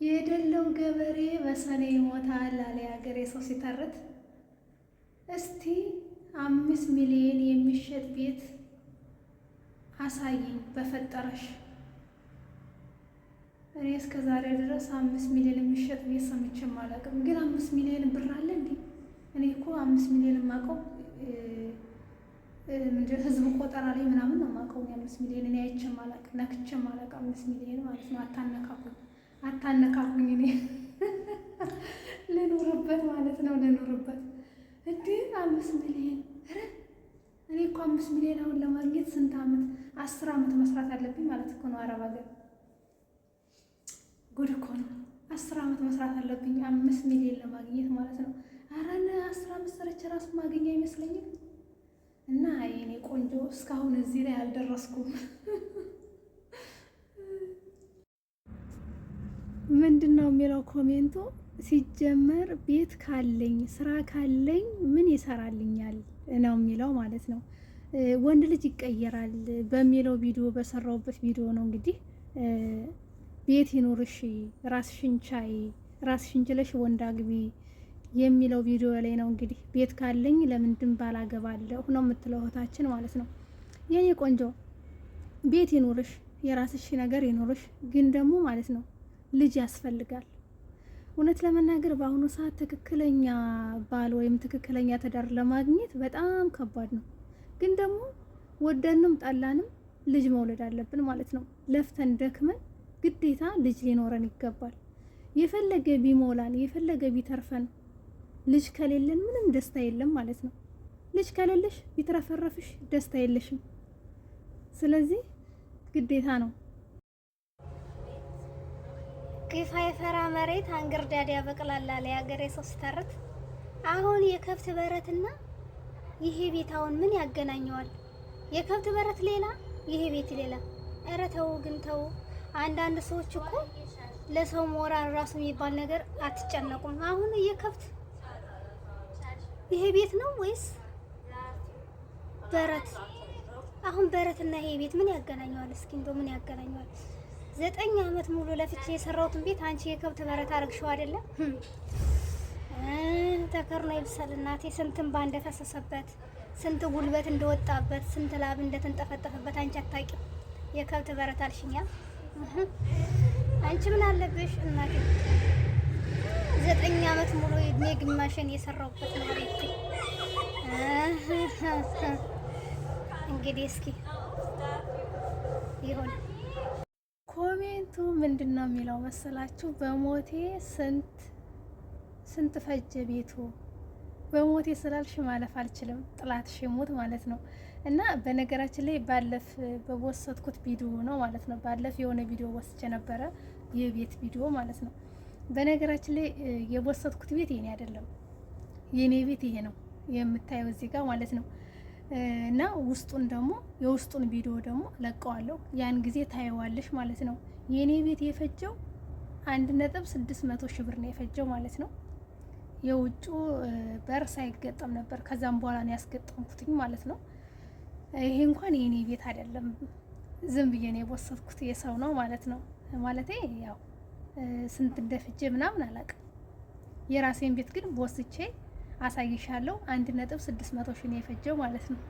የደለው ገበሬ በሰኔ ይሞታል አለ የሀገሬ ሰው ሲተርት። እስቲ 5 ሚሊዮን የሚሸጥ ቤት አሳይኝ በፈጠረሽ። እኔ እስከ ዛሬ ድረስ 5 ሚሊዮን የሚሸጥ ቤት ሰምቼም አላውቅም። ግን 5 ሚሊዮን ብር አለ እንዴ? እኔ እኮ 5 ሚሊዮን የማውቀው ህዝብ ቆጠራ ላይ ምናምን ነው የማውቀው። 5 ሚሊዮን እኔ አይቼም አላውቅም፣ ነክቼም አላውቅም። 5 ሚሊዮን ማለት ነው። አታነካኩኝ። እኔ ልኖርበት ማለት ነው፣ ልኖርበት እንዴ 5 ሚሊዮን። እኔ እኮ 5 ሚሊዮን አሁን ለማግኘት ስንት ዓመት 10 ዓመት መስራት አለብኝ ማለት እኮ ነው። አረብ ሀገር ጉድ እኮ ነው። 10 ዓመት መስራት አለብኝ 5 ሚሊዮን ለማግኘት ማለት ነው። ኧረ 10 ዓመት ሰርቼ ራሱ ማግኘት አይመስለኝም። እና የኔ ቆንጆ እስካሁን እዚህ ላይ አልደረስኩም። ምንድን ነው የሚለው ኮሜንቱ? ሲጀመር ቤት ካለኝ ስራ ካለኝ ምን ይሰራልኛል ነው የሚለው ማለት ነው። ወንድ ልጅ ይቀየራል በሚለው ቪዲዮ በሰራውበት ቪዲዮ ነው እንግዲህ ቤት ይኖርሽ፣ ራስሽን ቻይ፣ ራስሽን ችለሽ ወንድ አግቢ የሚለው ቪዲዮ ላይ ነው እንግዲህ ቤት ካለኝ ለምንድን ባላገባለሁ ነው የምትለው እህታችን ማለት ነው። የኔ ቆንጆ ቤት ይኖርሽ፣ የራስሽ ነገር ይኖርሽ፣ ግን ደግሞ ማለት ነው ልጅ ያስፈልጋል። እውነት ለመናገር በአሁኑ ሰዓት ትክክለኛ ባል ወይም ትክክለኛ ትዳር ለማግኘት በጣም ከባድ ነው። ግን ደግሞ ወደንም ጠላንም ልጅ መውለድ አለብን ማለት ነው። ለፍተን ደክመን ግዴታ ልጅ ሊኖረን ይገባል። የፈለገ ቢሞላን የፈለገ ቢተርፈን ልጅ ከሌለን ምንም ደስታ የለም ማለት ነው። ልጅ ከሌለሽ ቢትረፈረፍሽ ደስታ የለሽም። ስለዚህ ግዴታ ነው። ግፋ የፈራ መሬት አንገርዳድ ያበቅላል አለ የሀገሬ ሰው ሲተርት። አሁን የከብት በረትና ይሄ ቤት አሁን ምን ያገናኘዋል? የከብት በረት ሌላ፣ ይሄ ቤት ሌላ። ኧረ ተው ግን ተው። አንዳንድ ሰዎች እኮ ለሰው ሞራል ራሱ የሚባል ነገር አትጨነቁም። አሁን የከብት ይሄ ቤት ነው ወይስ በረት? አሁን በረትና ይሄ ቤት ምን ያገናኘዋል? እስኪ እንደው ምን ያገናኘዋል? 9 ዓመት ሙሉ ለፍቼ የሰራሁትን ቤት አንቺ የከብት በረት አረግሽው አይደለም? ተከርኖ ይብሰል እናቴ። ስንትን ባንደፈሰሰበት፣ ስንት ጉልበት እንደወጣበት፣ ስንት ላብ እንደተንጠፈጠፈበት አንቺ አታውቂም። የከብት በረት አልሽኛ። አንቺ ምን አለብሽ እናቴ? 9 ዓመት ሙሉ እድሜ ግማሽን የሰራሁበት ነው ቤት። እንግዲህ እስኪ ይሁን። ኮሜንቱ ምንድን ነው የሚለው መሰላችሁ? በሞቴ ስንት ፈጀ ቤቱ። በሞቴ ስላልሽ ማለፍ አልችልም፣ ጥላትሽ ይሞት ማለት ነው። እና በነገራችን ላይ በወሰድኩት ቪዲዮ ነው ማለት ነው። ባለፍ የሆነ ቪዲዮ ወስጄ ነበረ፣ የቤት ቪዲዮ ማለት ነው። በነገራችን ላይ የወሰድኩት ቤት የኔ አይደለም፣ የኔ ቤት ይሄ ነው የምታየው እዚህ ጋር ማለት ነው። እና ውስጡን ደግሞ የውስጡን ቪዲዮ ደግሞ ለቀዋለሁ፣ ያን ጊዜ ታየዋለሽ ማለት ነው። የኔ ቤት የፈጀው 1.600 ሺህ ብር ነው የፈጀው ማለት ነው። የውጩ በር ሳይገጠም ነበር፣ ከዛም በኋላ ነው ያስገጠምኩትኝ ማለት ነው። ይሄ እንኳን የኔ ቤት አይደለም፣ ዝም ብዬ ነው የወሰድኩት፣ የሰው ነው ማለት ነው። ማለቴ ያው ስንት እንደፈጀ ምናምን አላውቅም። የራሴን ቤት ግን ወስቼ አሳይሻለሁ። 1.600 ሺህ ነው የፈጀው ማለት ነው።